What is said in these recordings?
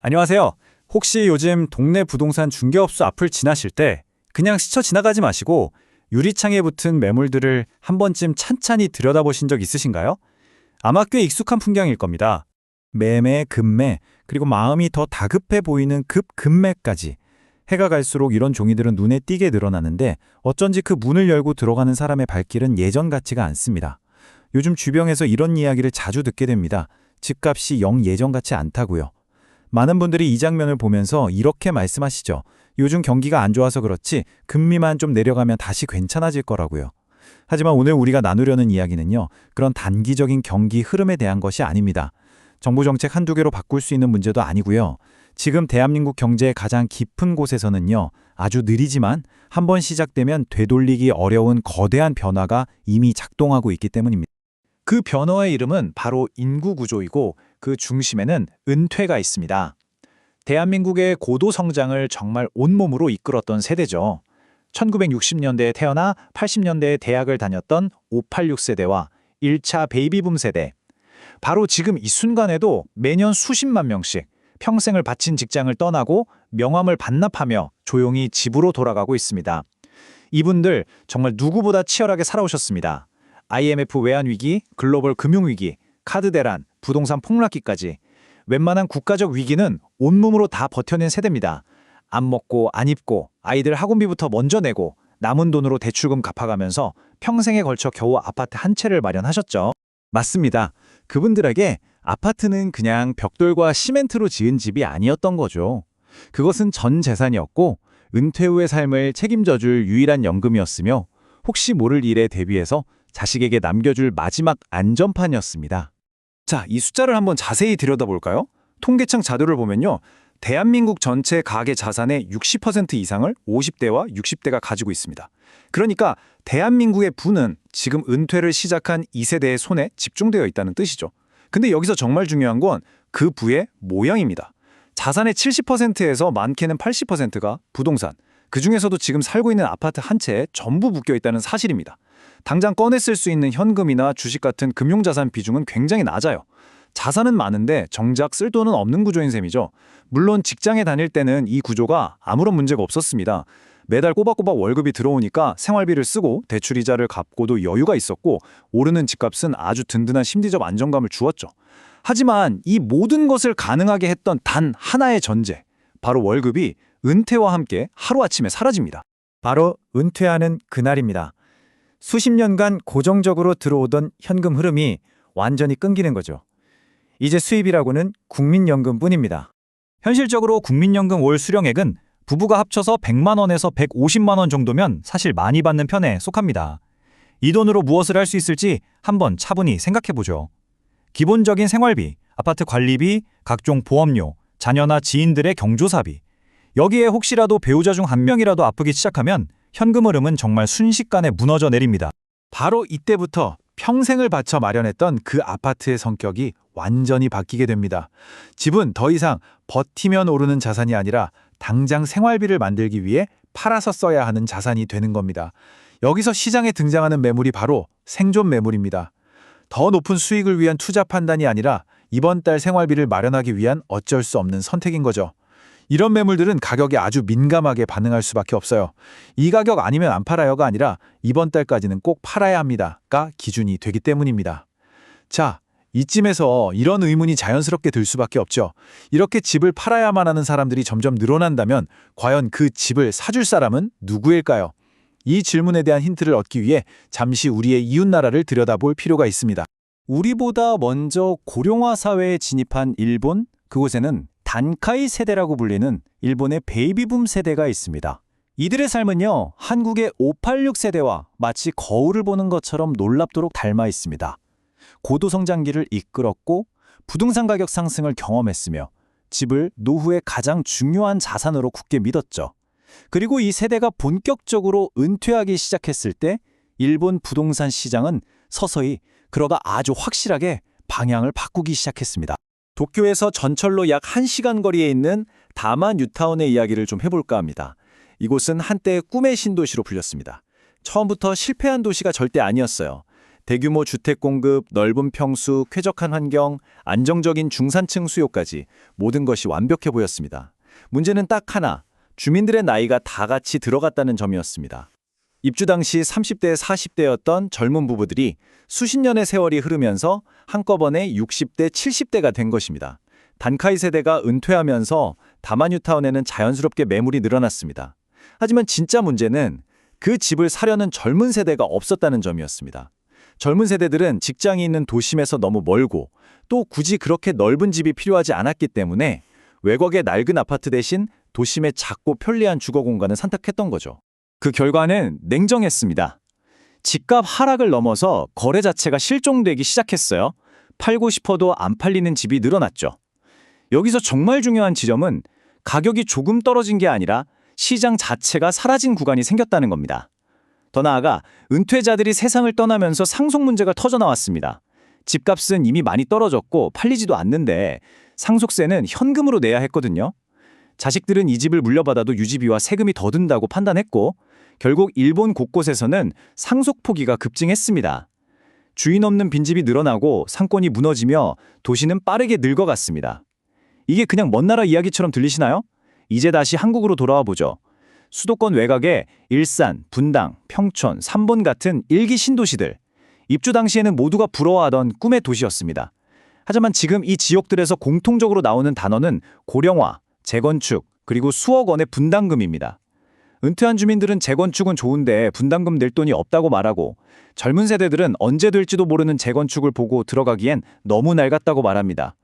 안녕하세요. 혹시 요즘 동네 부동산 중개업소 앞을 지나실 때 그냥 스쳐 지나가지 마시고 유리창에 붙은 매물들을 한 번쯤 찬찬히 들여다보신 적 있으신가요? 아마 꽤 익숙한 풍경일 겁니다. 매매, 급매, 그리고 마음이 더 다급해 보이는 급급매까지. 해가 갈수록 이런 종이들은 눈에 띄게 늘어나는데 어쩐지 그 문을 열고 들어가는 사람의 발길은 예전 같지가 않습니다. 요즘 주변에서 이런 이야기를 자주 듣게 됩니다. 집값이 영 예전 같지 않다고요. 많은 분들이 이 장면을 보면서 이렇게 말씀하시죠. 요즘 경기가 안 좋아서 그렇지 금리만 좀 내려가면 다시 괜찮아질 거라고요. 하지만 오늘 우리가 나누려는 이야기는요. 그런 단기적인 경기 흐름에 대한 것이 아닙니다. 정부 정책 한두 개로 바꿀 수 있는 문제도 아니고요. 지금 대한민국 경제의 가장 깊은 곳에서는요. 아주 느리지만 한번 시작되면 되돌리기 어려운 거대한 변화가 이미 작동하고 있기 때문입니다. 그 변화의 이름은 바로 인구 구조이고 그 중심에는 은퇴가 있습니다. 대한민국의 고도 성장을 정말 온몸으로 이끌었던 세대죠. 1960년대에 태어나 80년대에 대학을 다녔던 586 세대와 1차 베이비붐 세대. 바로 지금 이 순간에도 매년 수십만 명씩 평생을 바친 직장을 떠나고 명함을 반납하며 조용히 집으로 돌아가고 있습니다. 이분들 정말 누구보다 치열하게 살아오셨습니다. IMF 외환위기, 글로벌 금융위기, 카드 대란, 부동산 폭락기까지 웬만한 국가적 위기는 온몸으로 다 버텨낸 세대입니다. 안 먹고 안 입고 아이들 학원비부터 먼저 내고 남은 돈으로 대출금 갚아가면서 평생에 걸쳐 겨우 아파트 한 채를 마련하셨죠. 맞습니다. 그분들에게 아파트는 그냥 벽돌과 시멘트로 지은 집이 아니었던 거죠. 그것은 전 재산이었고 은퇴 후의 삶을 책임져줄 유일한 연금이었으며 혹시 모를 일에 대비해서 자식에게 남겨줄 마지막 안전판이었습니다. 자, 이 숫자를 한번 자세히 들여다볼까요? 통계청 자료를 보면요. 대한민국 전체 가계 자산의 60% 이상을 50대와 60대가 가지고 있습니다. 그러니까 대한민국의 부는 지금 은퇴를 시작한 2세대의 손에 집중되어 있다는 뜻이죠. 근데 여기서 정말 중요한 건 그 부의 모양입니다. 자산의 70%에서 많게는 80%가 부동산, 그중에서도 지금 살고 있는 아파트 한 채에 전부 묶여 있다는 사실입니다. 당장 꺼내 쓸 수 있는 현금이나 주식 같은 금융자산 비중은 굉장히 낮아요. 자산은 많은데 정작 쓸 돈은 없는 구조인 셈이죠. 물론 직장에 다닐 때는 이 구조가 아무런 문제가 없었습니다. 매달 꼬박꼬박 월급이 들어오니까 생활비를 쓰고 대출이자를 갚고도 여유가 있었고 오르는 집값은 아주 든든한 심리적 안정감을 주었죠. 하지만 이 모든 것을 가능하게 했던 단 하나의 전제, 바로 월급이 은퇴와 함께 하루아침에 사라집니다. 바로 은퇴하는 그날입니다. 수십 년간 고정적으로 들어오던 현금 흐름이 완전히 끊기는 거죠. 이제 수입이라고는 국민연금뿐입니다. 현실적으로 국민연금 월 수령액은 부부가 합쳐서 100만 원에서 150만 원 정도면 사실 많이 받는 편에 속합니다. 이 돈으로 무엇을 할 수 있을지 한번 차분히 생각해보죠. 기본적인 생활비, 아파트 관리비, 각종 보험료, 자녀나 지인들의 경조사비. 여기에 혹시라도 배우자 중 한 명이라도 아프기 시작하면 현금 흐름은 정말 순식간에 무너져 내립니다. 바로 이때부터 평생을 바쳐 마련했던 그 아파트의 성격이 완전히 바뀌게 됩니다. 집은 더 이상 버티면 오르는 자산이 아니라 당장 생활비를 만들기 위해 팔아서 써야 하는 자산이 되는 겁니다. 여기서 시장에 등장하는 매물이 바로 생존 매물입니다. 더 높은 수익을 위한 투자 판단이 아니라 이번 달 생활비를 마련하기 위한 어쩔 수 없는 선택인 거죠. 이런 매물들은 가격에 아주 민감하게 반응할 수밖에 없어요. 이 가격 아니면 안 팔아요가 아니라 이번 달까지는 꼭 팔아야 합니다가 기준이 되기 때문입니다. 자, 이쯤에서 이런 의문이 자연스럽게 들 수밖에 없죠. 이렇게 집을 팔아야만 하는 사람들이 점점 늘어난다면 과연 그 집을 사줄 사람은 누구일까요? 이 질문에 대한 힌트를 얻기 위해 잠시 우리의 이웃나라를 들여다볼 필요가 있습니다. 우리보다 먼저 고령화 사회에 진입한 일본, 그곳에는 단카이 세대라고 불리는 일본의 베이비붐 세대가 있습니다. 이들의 삶은요, 한국의 586 세대와 마치 거울을 보는 것처럼 놀랍도록 닮아 있습니다. 고도 성장기를 이끌었고 부동산 가격 상승을 경험했으며 집을 노후의 가장 중요한 자산으로 굳게 믿었죠. 그리고 이 세대가 본격적으로 은퇴하기 시작했을 때 일본 부동산 시장은 서서히 그러가 아주 확실하게 방향을 바꾸기 시작했습니다. 도쿄에서 전철로 약 1시간 거리에 있는 다만 뉴타운의 이야기를 좀 해볼까 합니다. 이곳은 한때 꿈의 신도시로 불렸습니다. 처음부터 실패한 도시가 절대 아니었어요. 대규모 주택 공급, 넓은 평수, 쾌적한 환경, 안정적인 중산층 수요까지 모든 것이 완벽해 보였습니다. 문제는 딱 하나, 주민들의 나이가 다 같이 들어갔다는 점이었습니다. 입주 당시 30대, 40대였던 젊은 부부들이 수십 년의 세월이 흐르면서 한꺼번에 60대, 70대가 된 것입니다. 단카이 세대가 은퇴하면서 다마뉴타운에는 자연스럽게 매물이 늘어났습니다. 하지만 진짜 문제는 그 집을 사려는 젊은 세대가 없었다는 점이었습니다. 젊은 세대들은 직장이 있는 도심에서 너무 멀고 또 굳이 그렇게 넓은 집이 필요하지 않았기 때문에 외곽의 낡은 아파트 대신 도심의 작고 편리한 주거 공간을 선택했던 거죠. 그 결과는 냉정했습니다. 집값 하락을 넘어서 거래 자체가 실종되기 시작했어요. 팔고 싶어도 안 팔리는 집이 늘어났죠. 여기서 정말 중요한 지점은 가격이 조금 떨어진 게 아니라 시장 자체가 사라진 구간이 생겼다는 겁니다. 더 나아가 은퇴자들이 세상을 떠나면서 상속 문제가 터져나왔습니다. 집값은 이미 많이 떨어졌고 팔리지도 않는데 상속세는 현금으로 내야 했거든요. 자식들은 이 집을 물려받아도 유지비와 세금이 더 든다고 판단했고 결국 일본 곳곳에서는 상속 포기가 급증했습니다. 주인 없는 빈집이 늘어나고 상권이 무너지며 도시는 빠르게 늙어갔습니다. 이게 그냥 먼 나라 이야기처럼 들리시나요? 이제 다시 한국으로 돌아와 보죠. 수도권 외곽에 일산, 분당, 평촌, 삼본 같은 일기 신도시들. 입주 당시에는 모두가 부러워하던 꿈의 도시였습니다. 하지만 지금 이 지역들에서 공통적으로 나오는 단어는 고령화, 재건축, 그리고 수억 원의 분담금입니다. 은퇴한 주민들은 재건축은 좋은데 분담금 낼 돈이 없다고 말하고 젊은 세대들은 언제 될지도 모르는 재건축을 보고 들어가기엔 너무 낡았다고 말합니다.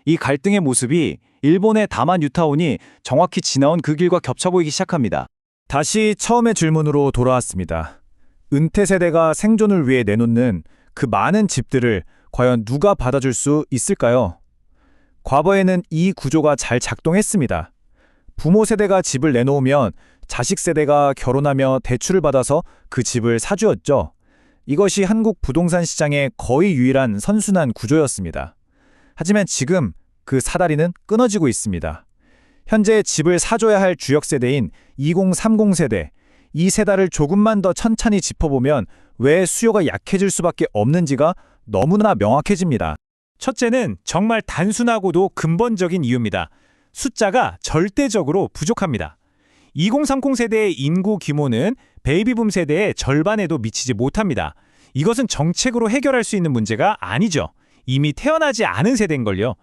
이 갈등의 모습이 일본의 다마뉴타운이 정확히 지나온 그 길과 겹쳐 보이기 시작합니다. 다시 처음의 질문으로 돌아왔습니다. 은퇴 세대가 생존을 위해 내놓는 그 많은 집들을 과연 누가 받아줄 수 있을까요? 과거에는 이 구조가 잘 작동했습니다. 부모 세대가 집을 내놓으면 자식 세대가 결혼하며 대출을 받아서 그 집을 사주었죠. 이것이 한국 부동산 시장의 거의 유일한 선순환 구조였습니다. 하지만 지금 그 사다리는 끊어지고 있습니다. 현재 집을 사줘야 할 주역 세대인 2030 세대, 이 세대를 조금만 더 천천히 짚어보면 왜 수요가 약해질 수밖에 없는지가 너무나 명확해집니다. 첫째는 정말 단순하고도 근본적인 이유입니다. 숫자가 절대적으로 부족합니다. 2030 세대의 인구 규모는 베이비붐 세대의 절반에도 미치지 못합니다. 이것은 정책으로 해결할 수 있는 문제가 아니죠. 이미 태어나지 않은 세대인걸요.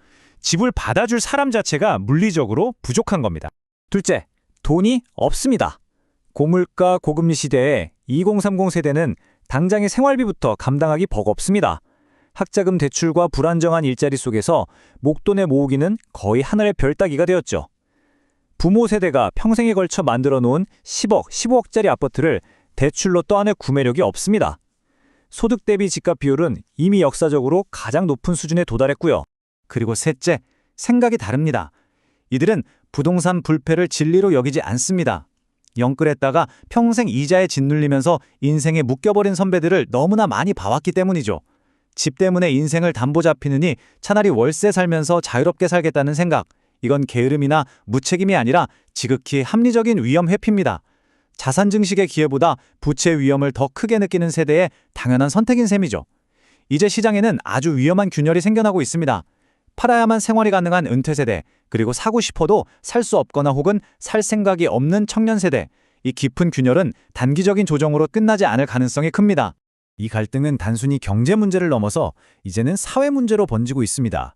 집을 받아줄 사람 자체가 물리적으로 부족한 겁니다. 둘째, 돈이 없습니다. 고물가 고금리 시대에 2030 세대는 당장의 생활비부터 감당하기 버겁습니다. 학자금 대출과 불안정한 일자리 속에서 목돈의 모으기는 거의 하늘의 별 따기가 되었죠. 부모 세대가 평생에 걸쳐 만들어 놓은 10억, 15억짜리 아파트를 대출로 떠안을 구매력이 없습니다. 소득 대비 집값 비율은 이미 역사적으로 가장 높은 수준에 도달했고요. 그리고 셋째, 생각이 다릅니다. 이들은 부동산 불패를 진리로 여기지 않습니다. 영끌했다가 평생 이자에 짓눌리면서 인생에 묶여버린 선배들을 너무나 많이 봐왔기 때문이죠. 집 때문에 인생을 담보 잡히느니 차라리 월세 살면서 자유롭게 살겠다는 생각. 이건 게으름이나 무책임이 아니라 지극히 합리적인 위험 회피입니다. 자산 증식의 기회보다 부채 위험을 더 크게 느끼는 세대의 당연한 선택인 셈이죠. 이제 시장에는 아주 위험한 균열이 생겨나고 있습니다. 팔아야만 생활이 가능한 은퇴 세대, 그리고 사고 싶어도 살 수 없거나 혹은 살 생각이 없는 청년 세대. 이 깊은 균열은 단기적인 조정으로 끝나지 않을 가능성이 큽니다. 이 갈등은 단순히 경제 문제를 넘어서 이제는 사회 문제로 번지고 있습니다.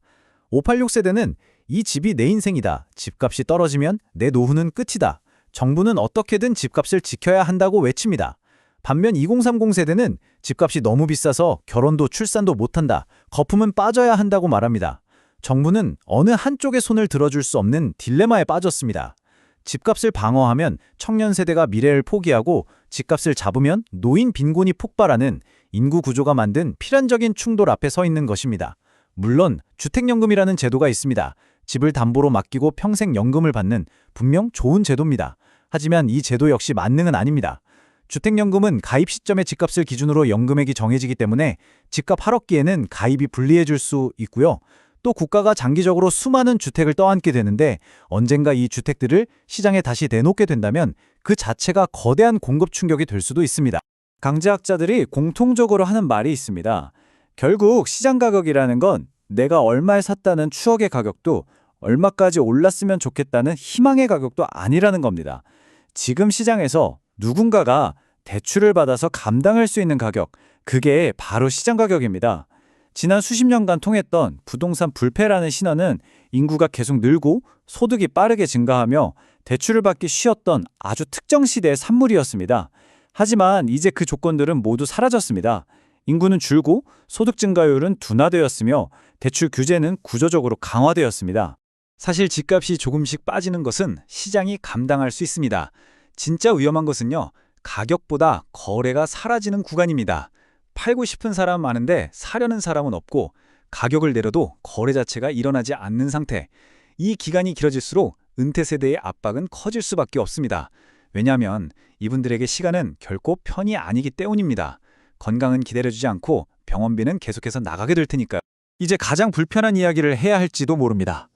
586 세대는 이 집이 내 인생이다. 집값이 떨어지면 내 노후는 끝이다. 정부는 어떻게든 집값을 지켜야 한다고 외칩니다. 반면 2030 세대는 집값이 너무 비싸서 결혼도 출산도 못한다. 거품은 빠져야 한다고 말합니다. 정부는 어느 한쪽의 손을 들어줄 수 없는 딜레마에 빠졌습니다. 집값을 방어하면 청년 세대가 미래를 포기하고 집값을 잡으면 노인 빈곤이 폭발하는 인구 구조가 만든 필연적인 충돌 앞에 서 있는 것입니다. 물론 주택연금이라는 제도가 있습니다. 집을 담보로 맡기고 평생 연금을 받는 분명 좋은 제도입니다. 하지만 이 제도 역시 만능은 아닙니다. 주택연금은 가입 시점의 집값을 기준으로 연금액이 정해지기 때문에 집값 하락기에는 가입이 불리해질 수 있고요. 또 국가가 장기적으로 수많은 주택을 떠안게 되는데 언젠가 이 주택들을 시장에 다시 내놓게 된다면 그 자체가 거대한 공급 충격이 될 수도 있습니다. 경제학자들이 공통적으로 하는 말이 있습니다. 결국 시장 가격이라는 건 내가 얼마에 샀다는 추억의 가격도 얼마까지 올랐으면 좋겠다는 희망의 가격도 아니라는 겁니다. 지금 시장에서 누군가가 대출을 받아서 감당할 수 있는 가격, 그게 바로 시장 가격입니다. 지난 수십 년간 통했던 부동산 불패라는 신화는 인구가 계속 늘고 소득이 빠르게 증가하며 대출을 받기 쉬웠던 아주 특정 시대의 산물이었습니다. 하지만 이제 그 조건들은 모두 사라졌습니다. 인구는 줄고 소득 증가율은 둔화되었으며 대출 규제는 구조적으로 강화되었습니다. 사실 집값이 조금씩 빠지는 것은 시장이 감당할 수 있습니다. 진짜 위험한 것은요, 가격보다 거래가 사라지는 구간입니다. 팔고 싶은 사람 많은데 사려는 사람은 없고 가격을 내려도 거래 자체가 일어나지 않는 상태. 이 기간이 길어질수록 은퇴 세대의 압박은 커질 수밖에 없습니다. 왜냐하면 이분들에게 시간은 결코 편이 아니기 때문입니다. 건강은 기다려주지 않고 병원비는 계속해서 나가게 될 테니까요. 이제 가장 불편한 이야기를 해야 할지도 모릅니다.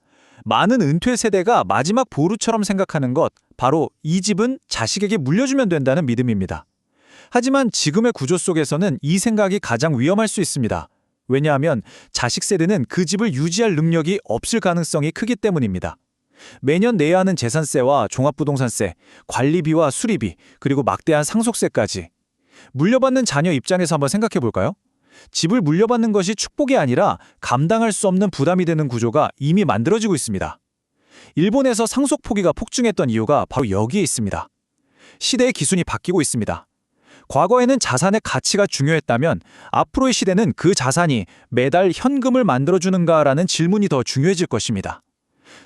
많은 은퇴 세대가 마지막 보루처럼 생각하는 것, 바로 이 집은 자식에게 물려주면 된다는 믿음입니다. 하지만 지금의 구조 속에서는 이 생각이 가장 위험할 수 있습니다. 왜냐하면 자식 세대는 그 집을 유지할 능력이 없을 가능성이 크기 때문입니다. 매년 내야 하는 재산세와 종합부동산세, 관리비와 수리비, 그리고 막대한 상속세까지. 물려받는 자녀 입장에서 한번 생각해 볼까요? 집을 물려받는 것이 축복이 아니라 감당할 수 없는 부담이 되는 구조가 이미 만들어지고 있습니다. 일본에서 상속 포기가 폭증했던 이유가 바로 여기에 있습니다. 시대의 기순이 바뀌고 있습니다. 과거에는 자산의 가치가 중요했다면 앞으로의 시대는 그 자산이 매달 현금을 만들어주는가라는 질문이 더 중요해질 것입니다.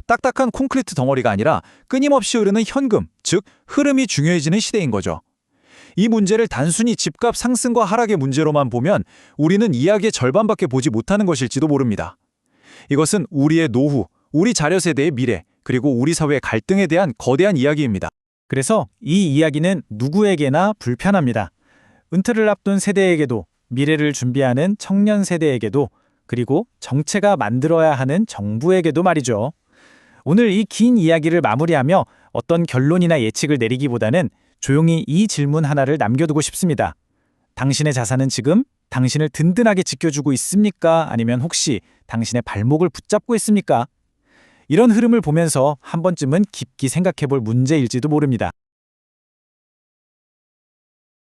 딱딱한 콘크리트 덩어리가 아니라 끊임없이 흐르는 현금, 즉 흐름이 중요해지는 시대인 거죠. 이 문제를 단순히 집값 상승과 하락의 문제로만 보면 우리는 이야기의 절반밖에 보지 못하는 것일지도 모릅니다. 이것은 우리의 노후, 우리 자녀 세대의 미래, 그리고 우리 사회의 갈등에 대한 거대한 이야기입니다. 그래서 이 이야기는 누구에게나 불편합니다. 은퇴를 앞둔 세대에게도, 미래를 준비하는 청년 세대에게도, 그리고 정체가 만들어야 하는 정부에게도 말이죠. 오늘 이 긴 이야기를 마무리하며 어떤 결론이나 예측을 내리기보다는 조용히 이 질문 하나를 남겨두고 싶습니다. 당신의 자산은 지금 당신을 든든하게 지켜주고 있습니까? 아니면 혹시 당신의 발목을 붙잡고 있습니까? 이런 흐름을 보면서 한 번쯤은 깊이 생각해 볼 문제일지도 모릅니다.